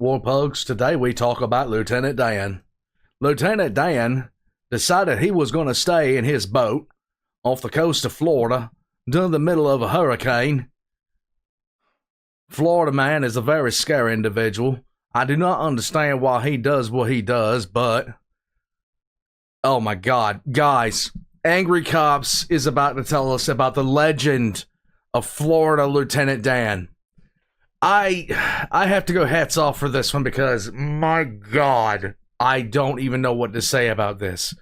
War Pugs, today we talk about Lieutenant Dan. Lieutenant Dan decided he was going to stay in his boat off the coast of Florida during the middle of a hurricane. Florida man is a very scary individual. I do not understand why he does what he does, but oh my God, guys, Angry Cops is about to tell us about the legend of Florida Lieutenant Dan. I have to go hats off for this one because, my God, I don't even know what to say about this.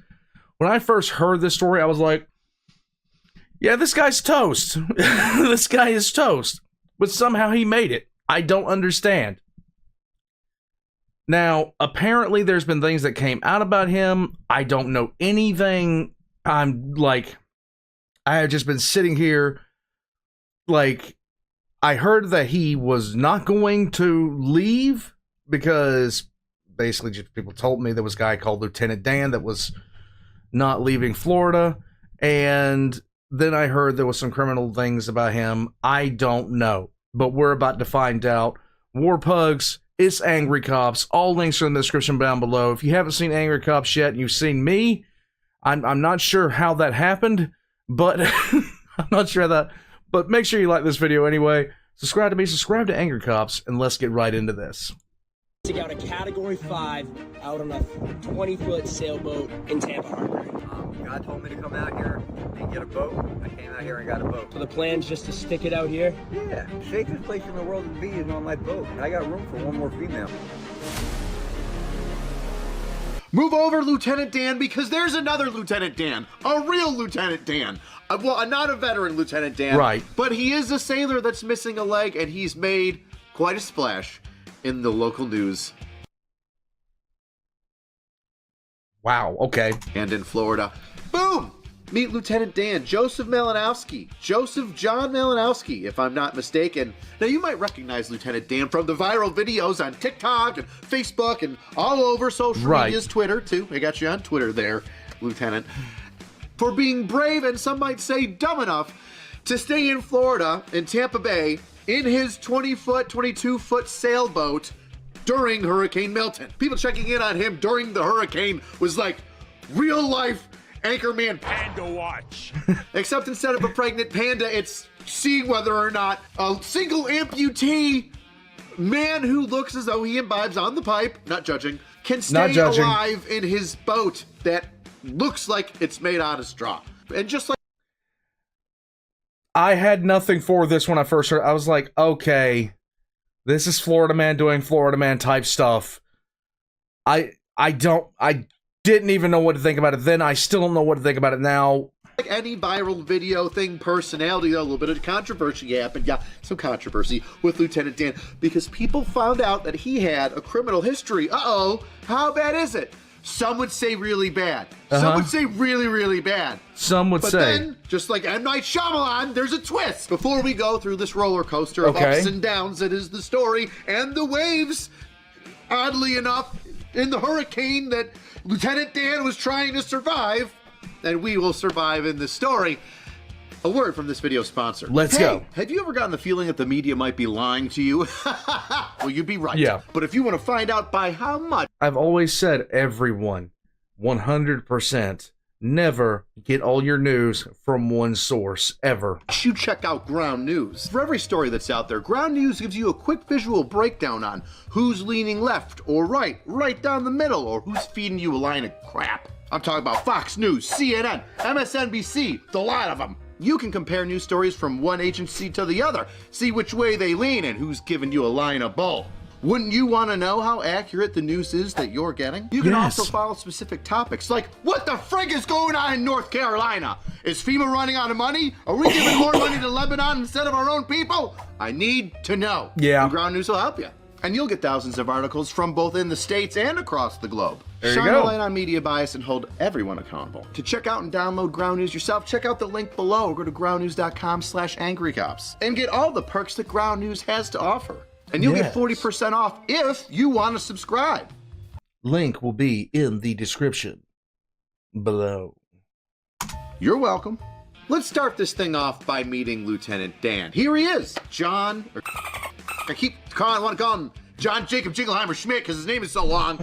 When I first heard this story, I was like, yeah, this guy's toast. This guy is toast. But somehow he made it. I don't understand. Now, apparently there's been things that came out about him. I don't know anything. I'm like, I have just been sitting here like, I heard that he was not going to leave because basically just people told me there was a guy called Lieutenant Dan that was not leaving Florida. And then I heard there was some criminal things about him. I don't know, but we're about to find out. War Pugs, it's Angry Cops. All links are in the description down below. If you haven't seen Angry Cops yet and you've seen me, I'm not sure how that happened, but I'm not sure that. But make sure you like this video anyway. Subscribe to me, subscribe to Angry Cops, and let's get right into this. Took out a Category 5 out on a 20-foot sailboat in Tampa Harbor. God told me to come out here and get a boat. I came out here and got a boat. So the plan's just to stick it out here? Yeah, safest place in the world to be is on my boat. I got room for one more female. Move over, Lieutenant Dan, because there's another Lieutenant Dan. A real Lieutenant Dan. Well, not a veteran Lieutenant Dan. Right. But he is a sailor that's missing a leg, and he's made quite a splash in the local news. Wow, okay. And in Florida. Boom! Meet Lieutenant Dan, Joseph Malinowski. Joseph John Malinowski, if I'm not mistaken. Now, you might recognize Lieutenant Dan from the viral videos on TikTok and Facebook and all over social medias, Twitter, too. I got you on Twitter there, Lieutenant. For being brave and some might say dumb enough to stay in Florida, in Tampa Bay, in his 20-foot, 22-foot sailboat during Hurricane Milton. People checking in on him during the hurricane was like, real life Anchorman Panda Watch. Except instead of a pregnant panda, it's seeing whether or not a single amputee man who looks as though he imbibes on the pipe, not judging, can stay alive in his boat that looks like it's made out of straw. And just like I had nothing for this when I first heard it. I was like, okay, this is Florida man doing Florida man type stuff. I didn't even know what to think about it then. I still don't know what to think about it now. Like any viral video thing, personality, a little bit of controversy happened. Yeah, some controversy with Lieutenant Dan because people found out that he had a criminal history. Uh-oh, how bad is it? Some would say really bad. Some would say really, really bad. Some would say. But then, just like M. Night Shyamalan, there's a twist. Before we go through this roller coaster of ups and downs that is the story and the waves, oddly enough, in the hurricane that Lieutenant Dan was trying to survive, and we will survive in this story. A word from this video sponsor. Let's go. Have you ever gotten the feeling that the media might be lying to you? Well, you'd be right. Yeah. But if you want to find out by how much... I've always said, everyone, 100%, never get all your news from one source, ever. You check out Ground News. For every story that's out there, Ground News gives you a quick visual breakdown on who's leaning left or right down the middle, or who's feeding you a line of crap. I'm talking about Fox News, CNN, MSNBC, the lot of them. You can compare news stories from one agency to the other, see which way they lean and who's giving you a line of bull. Wouldn't you want to know how accurate the news is that you're getting? You can also follow specific topics like, what the frig is going on in North Carolina? Is FEMA running out of money? Are we giving more money to Lebanon instead of our own people? I need to know. Yeah. And Ground News will help you. And you'll get thousands of articles from both in the States and across the globe. There you Shine go. a light on media bias and hold everyone accountable. To check out and download Ground News yourself, check out the link below or go to groundnews.com/angrycops and get all the perks that Ground News has to offer. And you'll get 40% off if you want to subscribe. Link will be in the description below. You're welcome. Let's start this thing off by meeting Lieutenant Dan. Here he is, John. I want to call him John Jacob Jingleheimer Schmidt, because his name is so long.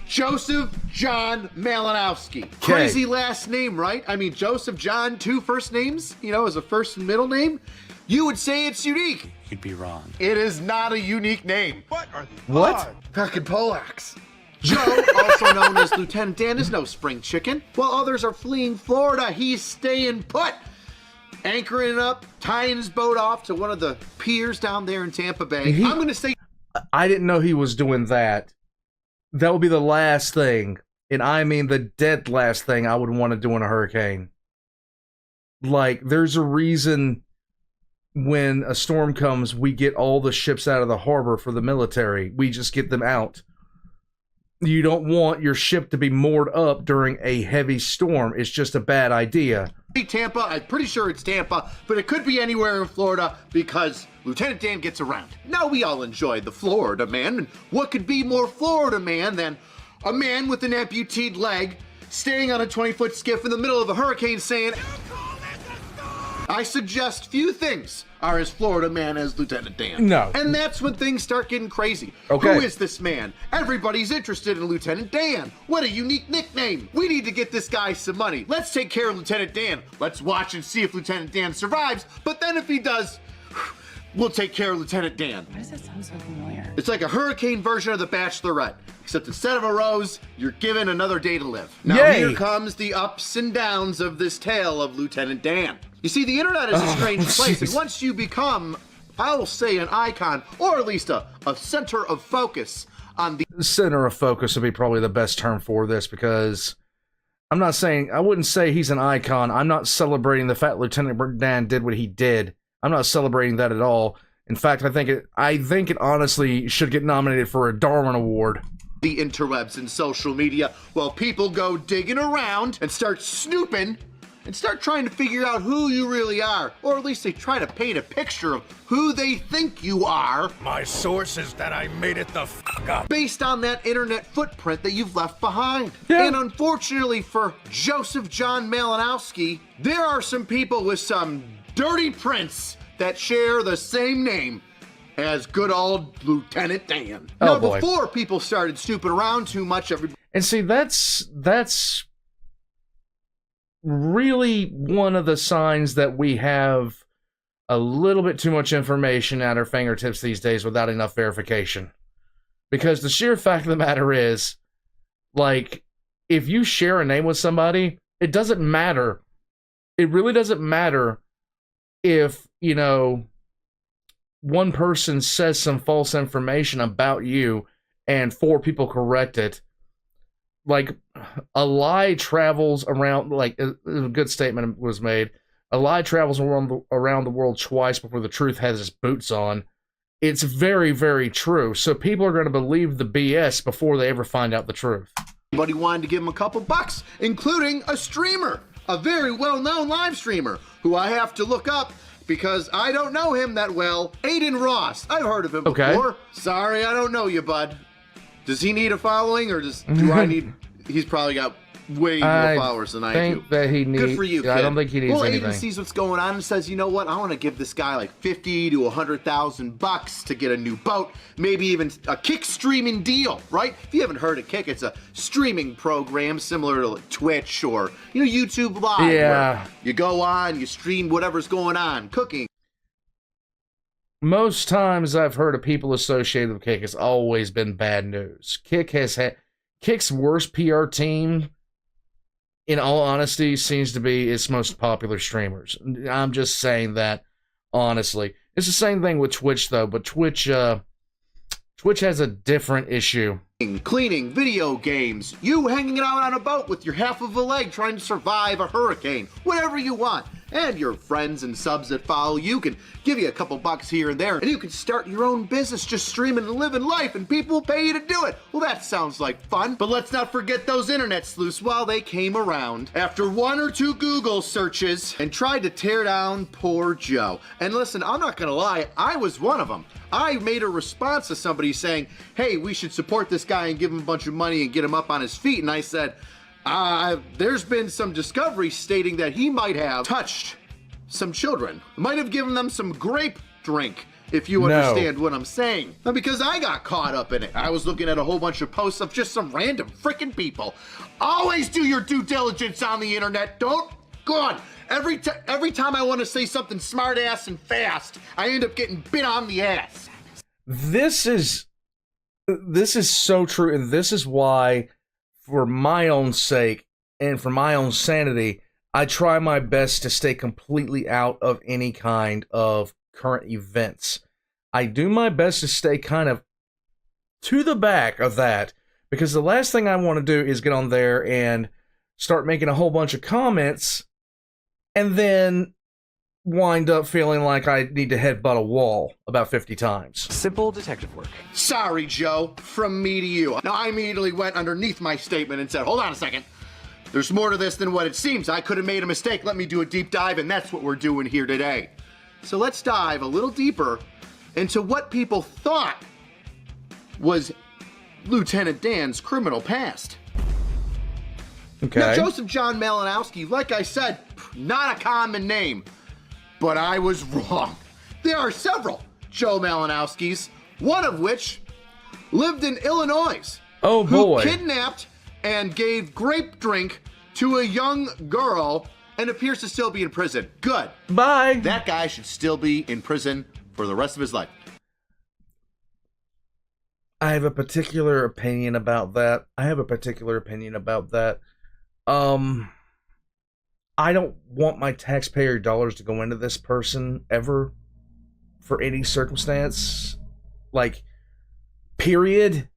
Joseph John Malinowski. Crazy last name, right? I mean, Joseph John, 2 first names, you know, as a first and middle name. You would say it's unique. You'd be wrong. It is not a unique name. What? Fucking Polacks. Joe, also known as Lieutenant Dan, is no spring chicken. While others are fleeing Florida, he's staying put. Anchoring up, tying his boat off to one of the piers down there in Tampa Bay. I'm going to say... I didn't know he was doing that. That would be the last thing, and I mean the dead last thing I would want to do in a hurricane. Like, there's a reason when a storm comes, we get all the ships out of the harbor for the military. We just get them out. You don't want your ship to be moored up during a heavy storm. It's just a bad idea. Tampa, I'm pretty sure it's Tampa, but it could be anywhere in Florida because Lieutenant Dan gets around. Now we all enjoy the Florida man, and what could be more Florida man than a man with an amputated leg staying on a 20-foot skiff in the middle of a hurricane saying, I suggest few things are as Florida man as Lieutenant Dan. No. And that's when things start getting crazy. Okay. Who is this man? Everybody's interested in Lieutenant Dan. What a unique nickname. We need to get this guy some money. Let's take care of Lieutenant Dan. Let's watch and see if Lieutenant Dan survives. But then if he does, we'll take care of Lieutenant Dan. Why does that sound so familiar? It's like a hurricane version of The Bachelorette, except instead of a rose, you're given another day to live. Now Yay. Here comes the ups and downs of this tale of Lieutenant Dan. You see, the internet is a strange place, and once you become, I will say, an icon, or at least a center of focus on the Center of focus would be probably the best term for this, because I'm not saying, I wouldn't say he's an icon. I'm not celebrating the fact Lieutenant Dan did what he did. I'm not celebrating that at all. In fact, I think it honestly should get nominated for a Darwin Award. The interwebs and social media, while people go digging around and start snooping and start trying to figure out who you really are, or at least they try to paint a picture of who they think you are. My source is that I made it the f*** up. Based on that internet footprint that you've left behind. Yeah. And unfortunately for Joseph John Malinowski, there are some people with some dirty prints that share the same name as good old Lieutenant Dan. Oh, now, boy. before people started snooping around too much, And see, that's really one of the signs that we have a little bit too much information at our fingertips these days without enough verification. Because the sheer fact of the matter is, like, if you share a name with somebody, it doesn't matter. It really doesn't matter if, you know, one person says some false information about you and 4 people correct it. Like, a lie travels around, like, a good statement was made. A lie travels around the world twice before the truth has its boots on. It's very, very true. So people are going to believe the BS before they ever find out the truth. everybody wanted to give him a couple bucks, including a streamer, a very well-known live streamer, who I have to look up because I don't know him that well. Aiden Ross. I've heard of him before. Sorry, I don't know you, bud. Does he need a following, or do I need... He's probably got way more followers than I do. I think that he needs... Good for you, kid. I don't think he needs anything. Aiden sees what's going on and says, you know what, I want to give this guy like 50 to 100,000 bucks to get a new boat, maybe even a Kick streaming deal, right? If you haven't heard of Kick, it's a streaming program similar to like Twitch or, you know, YouTube Live. Yeah. Where you go on, you stream whatever's going on, cooking. Most times I've heard of people associated with Kick, it's always been bad news. Kick has had... Kick's worst PR team, in all honesty, seems to be its most popular streamers. I'm just saying that, honestly. It's the same thing with Twitch, though, but Twitch has a different issue. Cleaning, video games, you hanging out on a boat with your half of a leg trying to survive a hurricane, whatever you want. And your friends and subs that follow you can give you a couple bucks here and there, and you can start your own business just streaming and living life, and people will pay you to do it. Well, that sounds like fun, but let's not forget those internet sleuths while they came around after 1 or 2 Google searches and tried to tear down poor Joe. And listen, I'm not gonna lie, I was one of them. I made a response to somebody saying, hey, we should support this guy and give him a bunch of money and get him up on his feet, and I said, there's been some discovery stating that he might have touched some children. Might have given them some grape drink, if you No. understand what I'm saying. Now, because I got caught up in it. I was looking at a whole bunch of posts of just some random freaking people. Always do your due diligence on the internet. Don't, go on. Every time I want to say something smart ass and fast, I end up getting bit on the ass. This is so true, and this is why, for my own sake and for my own sanity, I try my best to stay completely out of any kind of current events. I do my best to stay kind of to the back of that, because the last thing I want to do is get on there and start making a whole bunch of comments and then wind up feeling like I need to headbutt a wall about 50 times. Simple detective work. Sorry, Joe, from me to you. Now, I immediately went underneath my statement and said, hold on a second. There's more to this than what it seems. I could have made a mistake. Let me do a deep dive, and that's what we're doing here today. So let's dive a little deeper into what people thought was Lieutenant Dan's criminal past. Okay. Now, Joseph John Malinowski, like I said, not a common name, but I was wrong. There are several Joe Malinowskis, one of which lived in Illinois. Oh, boy. Who kidnapped and gave grape drink to a young girl and appears to still be in prison. Good. Bye. That guy should still be in prison for the rest of his life. I have a particular opinion about that. I don't want my taxpayer dollars to go into this person ever, for any circumstance, like, period,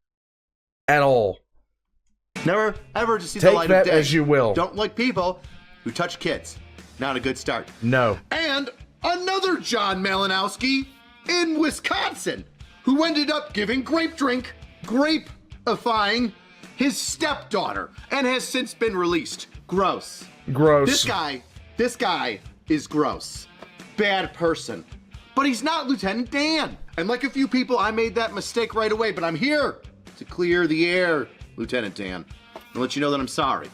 at all. Never, ever to see the Take light that of day. as you will. Don't like people who touch kids. Not a good start. No. And another John Malinowski in Wisconsin, who ended up giving grape-ifying his stepdaughter, and has since been released. Gross. Gross. This guy is gross. Bad person. But he's not Lieutenant Dan. And like a few people, I made that mistake right away, but I'm here to clear the air, Lieutenant Dan, and let you know that I'm sorry.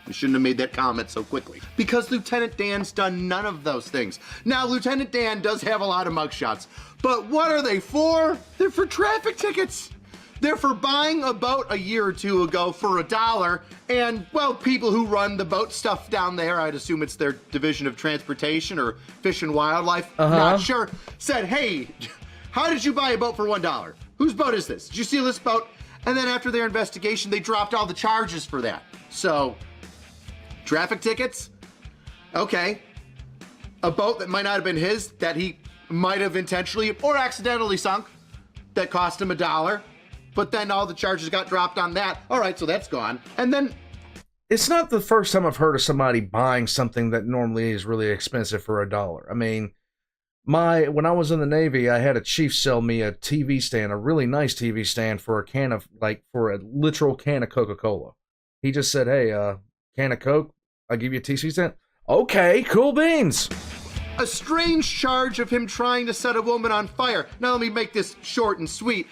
You shouldn't have made that comment so quickly. Because Lieutenant Dan's done none of those things. Now, Lieutenant Dan does have a lot of mugshots, but what are they for? They're for traffic tickets. They're for buying a boat a year or two ago for $1, and, well, people who run the boat stuff down there, I'd assume it's their Division of Transportation or Fish and Wildlife, not sure, said, hey, how did you buy a boat for $1? Whose boat is this? Did you steal this boat? And then after their investigation, they dropped all the charges for that. So, traffic tickets? Okay. A boat that might not have been his, that he might have intentionally or accidentally sunk, that cost him $1. But then all the charges got dropped on that. All right, so that's gone. And then... It's not the first time I've heard of somebody buying something that normally is really expensive for $1. I mean, when I was in the Navy, I had a chief sell me a TV stand, a really nice TV stand, for a literal can of Coca-Cola. He just said, hey, can of Coke, I'll give you a TV stand. Okay, cool beans. A strange charge of him trying to set a woman on fire. Now let me make this short and sweet.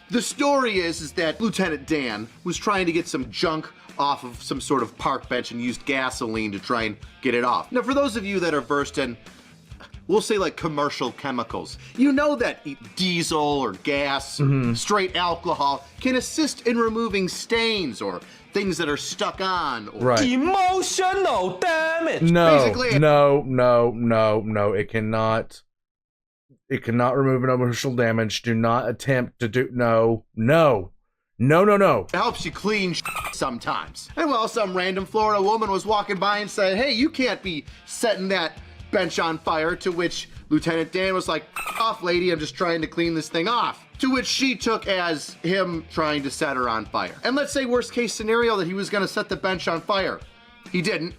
The story is that Lieutenant Dan was trying to get some junk off of some sort of park bench and used gasoline to try and get it off. Now, for those of you that are versed in, we'll say, like, commercial chemicals, you know that diesel or gas or straight alcohol can assist in removing stains or things that are stuck on. Or Right. Emotional damage. Basically- No. It cannot. It cannot remove an emotional damage. Do not attempt to do. No. It helps you clean sometimes. And well, some random Florida woman was walking by and said, hey, you can't be setting that bench on fire, to which Lieutenant Dan was like, off, lady, I'm just trying to clean this thing off. To which she took as him trying to set her on fire. And let's say worst case scenario that he was gonna set the bench on fire. He didn't.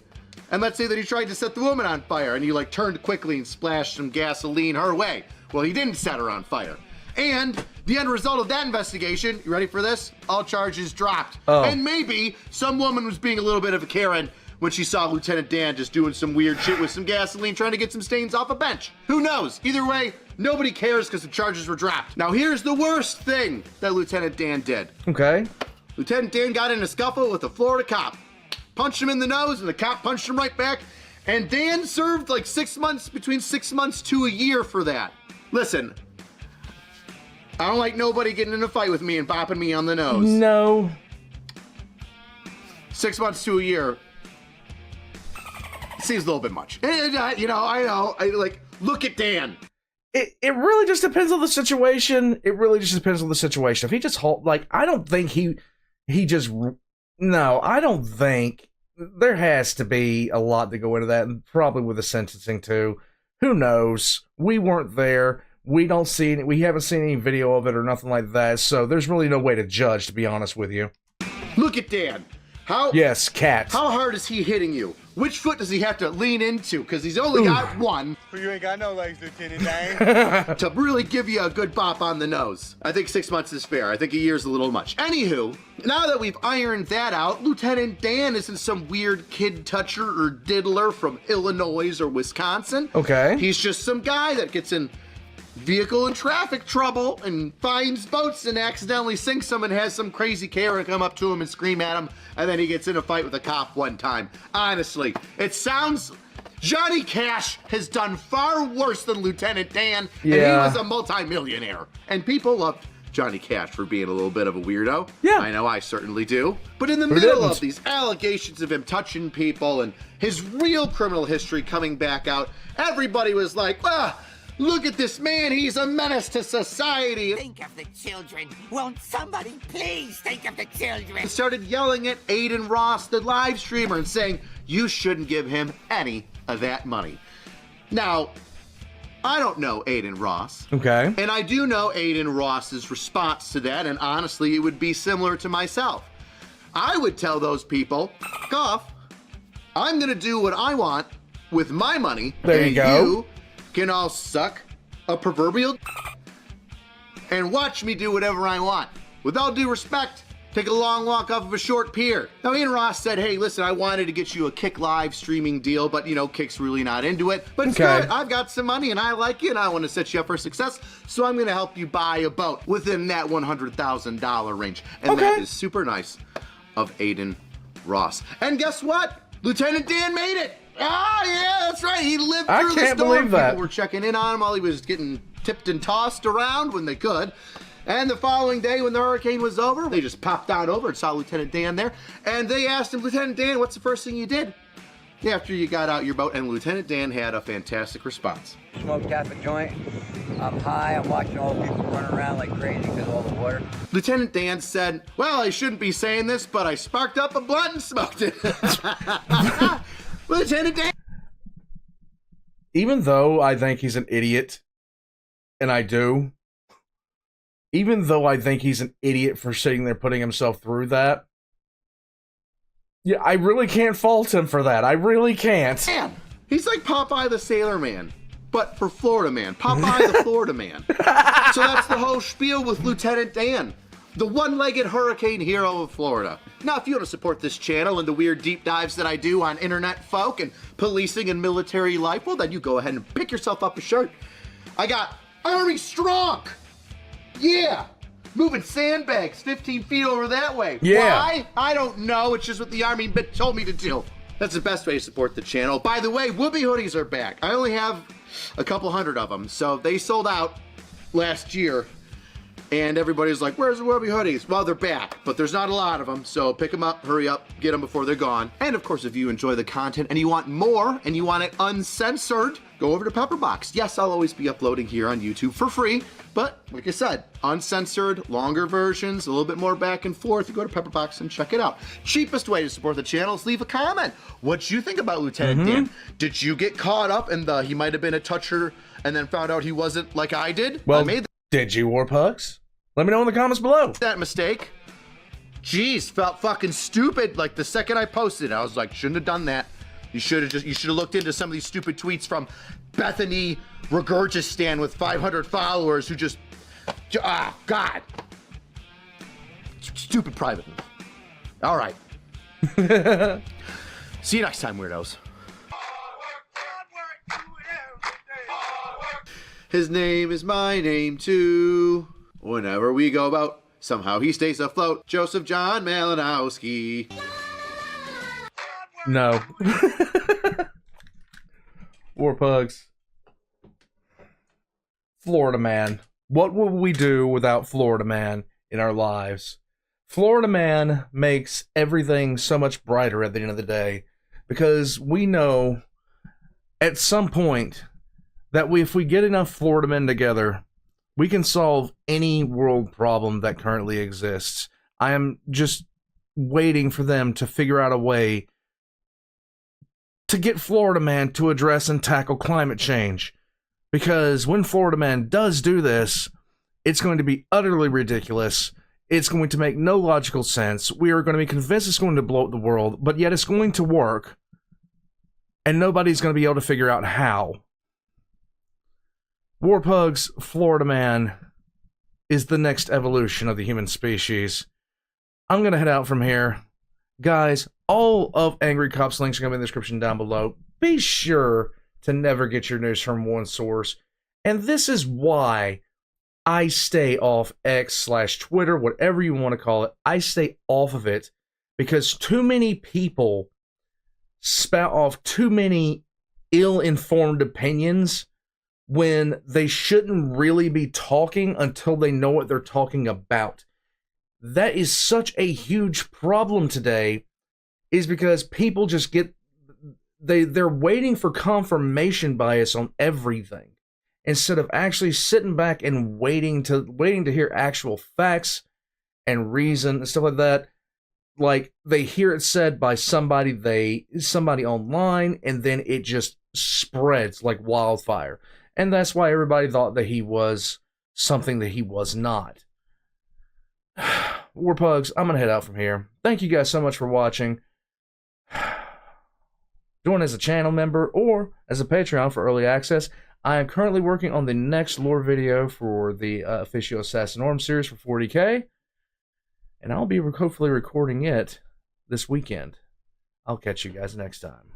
And let's say that he tried to set the woman on fire and he turned quickly and splashed some gasoline her way. Well, he didn't set her on fire. And the end result of that investigation, you ready for this? All charges dropped. Oh. And maybe some woman was being a little bit of a Karen when she saw Lieutenant Dan just doing some weird shit with some gasoline, trying to get some stains off a bench. Who knows? Either way, nobody cares because the charges were dropped. Now here's the worst thing that Lieutenant Dan did. Okay. Lieutenant Dan got in a scuffle with a Florida cop. Punched him in the nose, and the cop punched him right back. And Dan served like 6 months, between 6 months to a year for that. Listen, I don't like nobody getting in a fight with me and bopping me on the nose. No. 6 months to a year seems a little bit much. And, you know, I know. Look at Dan. It really just depends on the situation. It really just depends on the situation. If he just I don't think he just, no, I don't think. There has to be a lot to go into that, and probably with the sentencing too. Who knows? We weren't there. We don't see it. We haven't seen any video of it or nothing like that. So there's really no way to judge, to be honest with you. Look at Dan. Yes, cat. How hard is he hitting you? Which foot does he have to lean into? Because he's only got one. You ain't got no legs, Lieutenant Dan. To really give you a good bop on the nose. I think 6 months is fair. I think a year's a little much. Anywho, now that we've ironed that out, Lieutenant Dan isn't some weird kid toucher or diddler from Illinois or Wisconsin. Okay. He's just some guy that gets in vehicle and traffic trouble and finds boats and accidentally sinks them and has some crazy Karen come up to him and scream at him, and then he gets in a fight with a cop one time. Honestly, it sounds... Johnny Cash has done far worse than Lieutenant Dan, and he was a multimillionaire. And people loved Johnny Cash for being a little bit of a weirdo. Yeah. I know I certainly do. But in the middle of these allegations of him touching people and his real criminal history coming back out, everybody was like, look at this man, he's a menace to society. Think of the children. Won't somebody please think of the children? Started yelling at Aiden Ross, the live streamer, and saying, you shouldn't give him any of that money. Now, I don't know Aiden Ross. Okay. And I do know Aiden Ross's response to that, and honestly, it would be similar to myself. I would tell those people, F off. I'm gonna do what I want with my money. There you go. You can all suck a proverbial and watch me do whatever I want. With all due respect, take a long walk off of a short pier. Now, Ian Ross said, hey, listen, I wanted to get you a Kick live streaming deal, but, you know, Kick's really not into it. But screw it, I've got some money and I like you and I want to set you up for success, so I'm going to help you buy a boat within that $100,000 range. And that is super nice of Aiden Ross. And guess what? Lieutenant Dan made it. Ah, yeah, that's right. He lived through the storm. I can't believe that. People were checking in on him while he was getting tipped and tossed around when they could. And the following day, when the hurricane was over, they just popped on over and saw Lieutenant Dan there. And they asked him, Lieutenant Dan, what's the first thing you did after you got out your boat? And Lieutenant Dan had a fantastic response. Smoked half a joint. I'm high. I'm watching all the people run around like crazy because of all the water. Lieutenant Dan said, well, I shouldn't be saying this, but I sparked up a blunt and smoked it. Lieutenant Dan. Even though I think he's an idiot, and I do, even though I think he's an idiot for sitting there putting himself through that, yeah, I really can't fault him for that. I really can't. Man, he's like Popeye the Sailor Man, but for Florida Man. Popeye the Florida Man. So that's the whole spiel with Lieutenant Dan, the one-legged hurricane hero of Florida. Now, if you want to support this channel and the weird deep dives that I do on internet folk and policing and military life, well, then you go ahead and pick yourself up a shirt. I got Army Strong. Yeah. Moving sandbags 15 feet over that way. Yeah. Why? I don't know. It's just what the Army told me to do. That's the best way to support the channel. By the way, Whoopi hoodies are back. I only have a couple hundred of them, so they sold out last year. And everybody's like, where's the Whoopi hoodies? Well, they're back, but there's not a lot of them, so pick them up, hurry up, get them before they're gone. And of course, if you enjoy the content and you want more and you want it uncensored, go over to Pepperbox. Yes, I'll always be uploading here on YouTube for free, but like I said, uncensored, longer versions, a little bit more back and forth. You go to Pepperbox and check it out. Cheapest way to support the channel is leave a comment. What you think about Lieutenant Dan? Did you get caught up in the he might have been a toucher and then found out he wasn't like I did? Well, I made did you, Warpucks? Let me know in the comments below. that mistake. Jeez, felt fucking stupid. Like the second I posted, I was like, shouldn't have done that. You should have looked into some of these stupid tweets from Bethany Regurgistan with 500 followers who just, God. Stupid private move. All right. See you next time, weirdos. His name is my name too. Whenever we go about, somehow he stays afloat. Joseph John Malinowski. No. War Pugs. Florida Man. What would we do without Florida Man in our lives? Florida Man makes everything so much brighter at the end of the day, because we know at some point that if we get enough Florida men together, we can solve any world problem that currently exists. I am just waiting for them to figure out a way to get Florida Man to address and tackle climate change. Because when Florida Man does do this, it's going to be utterly ridiculous. It's going to make no logical sense. We are going to be convinced it's going to blow up the world, but yet it's going to work. And nobody's going to be able to figure out how. War Pugs, Florida Man is the next evolution of the human species. I'm going to head out from here. Guys, all of Angry Cop's links are going to be in the description down below. Be sure to never get your news from one source. And this is why I stay off X/Twitter, whatever you want to call it. I stay off of it because too many people spout off too many ill-informed opinions when they shouldn't really be talking until they know what they're talking about. That is such a huge problem today, is because people just get, they're waiting for confirmation bias on everything instead of actually sitting back and waiting to hear actual facts and reason and stuff like that. Like, they hear it said by somebody online, and then it just spreads like wildfire. And that's why everybody thought that he was something that he was not. War Pugs, I'm going to head out from here. Thank you guys so much for watching. Join as a channel member or as a Patreon for early access. I am currently working on the next lore video for the Officio Assassinorum series for 40k. And I'll be hopefully recording it this weekend. I'll catch you guys next time.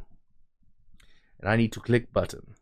And I need to click button.